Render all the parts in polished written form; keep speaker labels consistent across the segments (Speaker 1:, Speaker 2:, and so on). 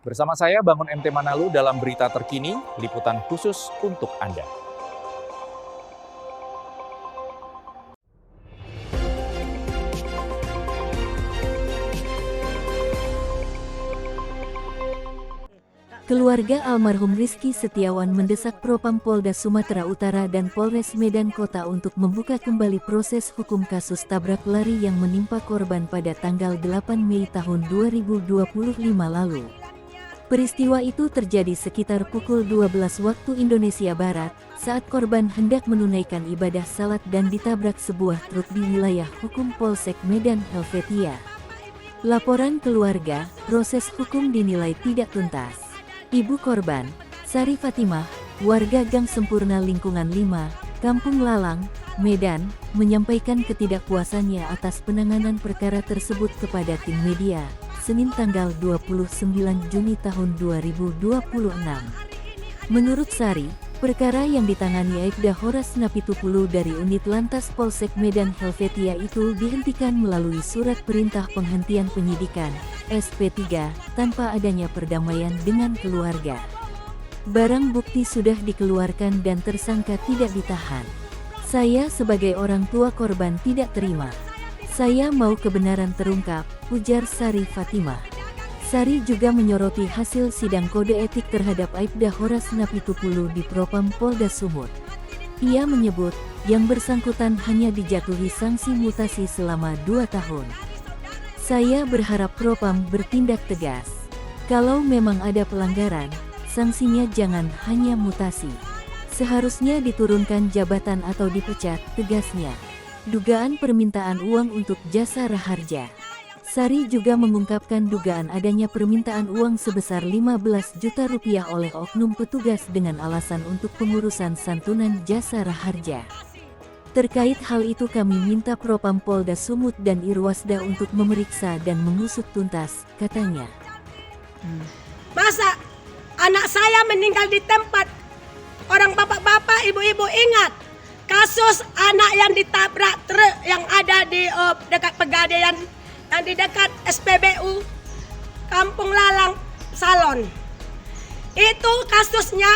Speaker 1: Bersama saya Bangun MT Manado dalam berita terkini, liputan khusus untuk Anda.
Speaker 2: Keluarga almarhum Rizky Setiawan mendesak Propam Polda Sumatera Utara dan Polres Medan Kota untuk membuka kembali proses hukum kasus tabrak lari yang menimpa korban pada tanggal 8 Mei tahun 2025 lalu. Peristiwa itu terjadi sekitar pukul 12 waktu Indonesia Barat, saat korban hendak menunaikan ibadah salat dan ditabrak sebuah truk di wilayah hukum Polsek Medan Helvetia. Laporan keluarga, proses hukum dinilai tidak tuntas. Ibu korban, Sari Fatimah, warga Gang Sempurna Lingkungan 5, Kampung Lalang, Medan, menyampaikan ketidakpuasannya atas penanganan perkara tersebut kepada tim media, Senin tanggal 29 Juni tahun 2026. Menurut Sari, perkara yang ditangani Aibda Horas Napitupulu dari unit Lantas Polsek Medan Helvetia itu dihentikan melalui surat perintah penghentian penyidikan SP3 tanpa adanya perdamaian dengan keluarga. Barang bukti sudah dikeluarkan dan tersangka tidak ditahan. Saya sebagai orang tua korban tidak terima. Saya mau kebenaran terungkap, ujar Sari Fatimah. Sari juga menyoroti hasil sidang kode etik terhadap Aibda Horas Napitupulu di Propam Polda Sumut. Ia menyebut, yang bersangkutan hanya dijatuhi sanksi mutasi selama 2 tahun. Saya berharap Propam bertindak tegas. Kalau memang ada pelanggaran, sanksinya jangan hanya mutasi. Seharusnya diturunkan jabatan atau dipecat, tegasnya. Dugaan permintaan uang untuk jasa raharja. Sari juga mengungkapkan dugaan adanya permintaan uang sebesar 15 juta rupiah oleh oknum petugas dengan alasan untuk pengurusan santunan jasa raharja. Terkait hal itu kami minta Propam Polda Sumut dan Irwasda untuk memeriksa dan mengusut tuntas, katanya.
Speaker 3: Masa anak saya meninggal di tempat? Orang bapak-bapak, ibu-ibu ingat kasus anak yang ditabrak truk yang ada di dekat Pegadaian yang di dekat SPBU Kampung Lalang Salon. Itu kasusnya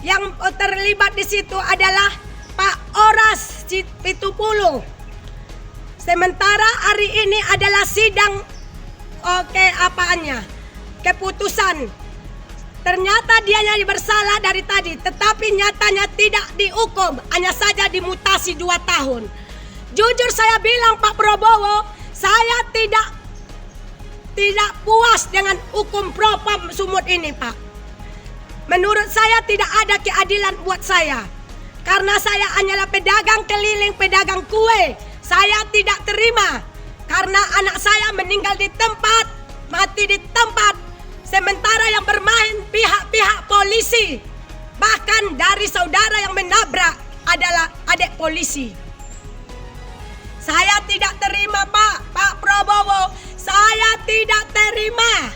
Speaker 3: yang terlibat di situ adalah Pak Horas Napitupulu. Sementara hari ini adalah sidang keputusan. Ternyata dia yang bersalah dari tadi, tetapi nyatanya tidak dihukum, hanya saja dimutasi 2 tahun. Jujur saya bilang Pak Prabowo, saya tidak puas dengan hukum Propam Sumut ini, Pak. Menurut saya tidak ada keadilan buat saya. Karena saya hanyalah pedagang keliling, pedagang kue. Saya tidak terima. Karena anak saya meninggal di tempat, mati di tempat. Sementara yang bermain pihak-pihak polisi. Bahkan dari saudara yang menabrak adalah adik polisi. Saya tidak terima, Pak Prabowo. Saya tidak terima.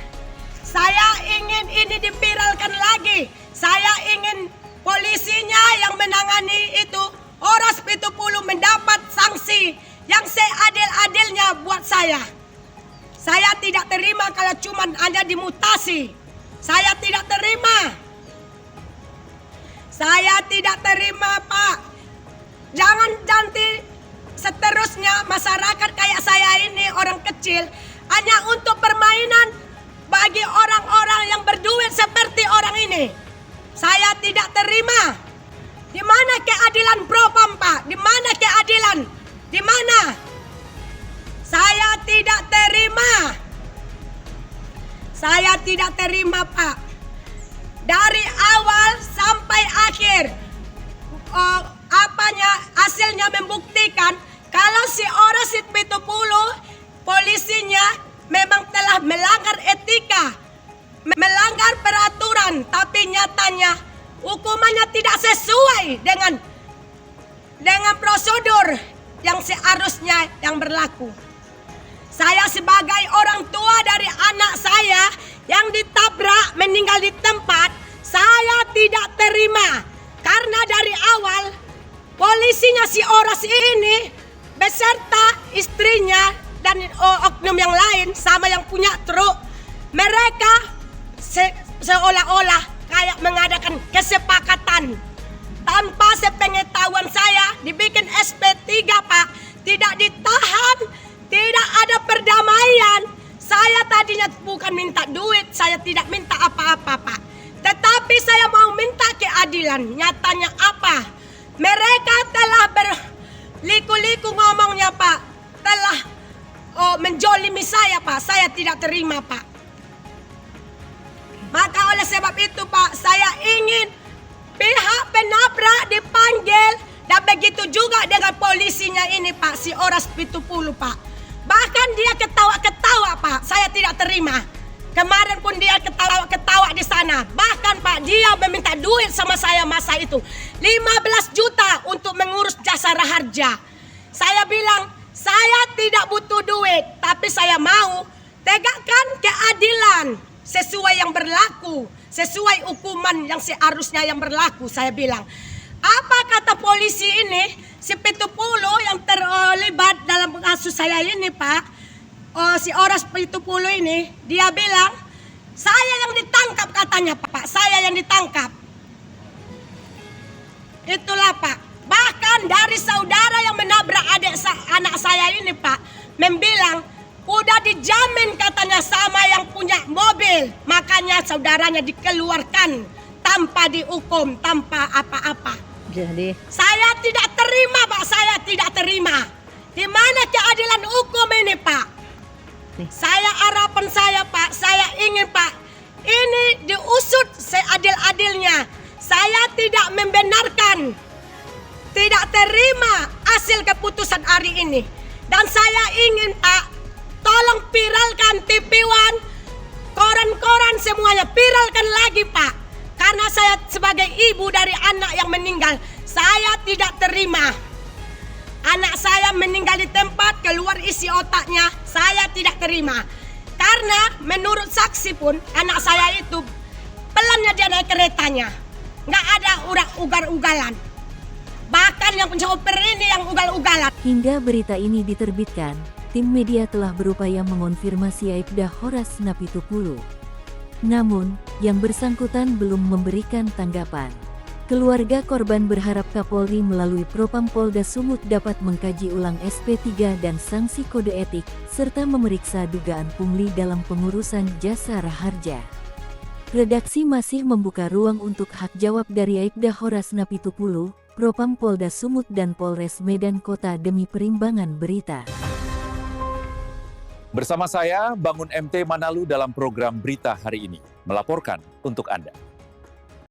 Speaker 3: Saya ingin ini dipiralkan lagi. Saya ingin polisinya yang menangani itu, Horas Napitupulu, mendapat sanksi yang seadil-adilnya buat saya. Saya tidak terima kalau cuma hanya dimutasi. Saya tidak terima. Saya tidak terima, Pak. Jangan nanti seterusnya masyarakat kayak saya ini, orang kecil, hanya untuk permainan bagi orang-orang yang berduit seperti orang ini. Saya tidak terima. Di mana keadilan Propam, Pak? Di mana keadilan? Di mana? Saya tidak terima. Saya tidak terima, Pak. Dari awal sampai akhir, hasilnya membuktikan kalau si Horas Napitupulu, polisinya memang telah melanggar etika, melanggar peraturan, tapi nyatanya hukumannya tidak sesuai dengan prosedur yang seharusnya yang berlaku. Saya sebagai orang tua dari anak saya yang ditabrak meninggal di tempat, saya tidak terima. Karena dari awal polisinya si Horas ini beserta istrinya dan oknum yang lain sama yang punya truk, mereka seolah-olah kayak mengadakan kesepakatan tanpa sepengetahuan saya dibikin SP3 Pak, tidak ditahan, tidak ada perdamaian. Saya tadinya bukan minta duit, saya tidak minta apa-apa Pak, tetapi saya mau minta keadilan. Nyatanya apa? Mereka telah berliku-liku ngomongnya Pak, telah menjolimi saya Pak, saya tidak terima Pak. Maka oleh sebab itu Pak, saya ingin pihak penabrak dipanggil dan begitu juga dengan polisinya ini Pak, si Oras 70 Pak. Bahkan dia ketawa-ketawa Pak, saya tidak terima. Kemarin pun dia ketawa-ketawa di sana. Bahkan Pak, dia meminta duit sama saya masa itu 15 juta untuk mengurus jasa raharja. Saya bilang, saya tidak butuh duit, tapi saya mau tegakkan keadilan sesuai yang berlaku, sesuai hukuman yang seharusnya yang berlaku. Saya bilang, apa kata polisi ini, si 70 yang terlibat dalam kasus saya ini Pak, si Oras 70 ini, dia bilang, saya yang ditangkap katanya Pak, saya yang ditangkap. Itulah Pak, bahkan dari saudara yang menabrak anak saya ini Pak, membilang, udah dijamin katanya sama yang punya mobil, makanya saudaranya dikeluarkan tanpa dihukum, tanpa apa-apa.
Speaker 4: Jadi
Speaker 3: Saya tidak terima Pak, saya tidak terima. Di mana keadilan hukum ini Pak? Saya harapan saya Pak, saya ingin Pak, ini diusut seadil-adilnya. Saya tidak membenarkan, tidak terima hasil keputusan hari ini. Dan saya ingin Pak, tolong viralkan TV One, koran-koran semuanya, viralkan lagi Pak. Karena saya sebagai ibu dari anak yang meninggal, saya tidak terima. Anak saya meninggal di tempat, keluar isi otaknya, saya tidak terima. Karena menurut saksi pun, anak saya itu pelannya dia naik keretanya. Nggak ada ugal-ugalan. Bahkan yang sopir ini yang ugal-ugalan.
Speaker 2: Hingga berita ini diterbitkan, tim media telah berupaya mengonfirmasi Aibda Horas Napitupulu. Namun, yang bersangkutan belum memberikan tanggapan. Keluarga korban berharap Kapolri melalui Propam Polda Sumut dapat mengkaji ulang SP3 dan sanksi kode etik, serta memeriksa dugaan pungli dalam pengurusan jasa raharja. Redaksi masih membuka ruang untuk hak jawab dari Aibda Horas Napitupulu, Propam Polda Sumut dan Polres Medan Kota demi perimbangan berita.
Speaker 1: Bersama saya, Bangun MT Manalu dalam program Berita Hari Ini, melaporkan untuk Anda.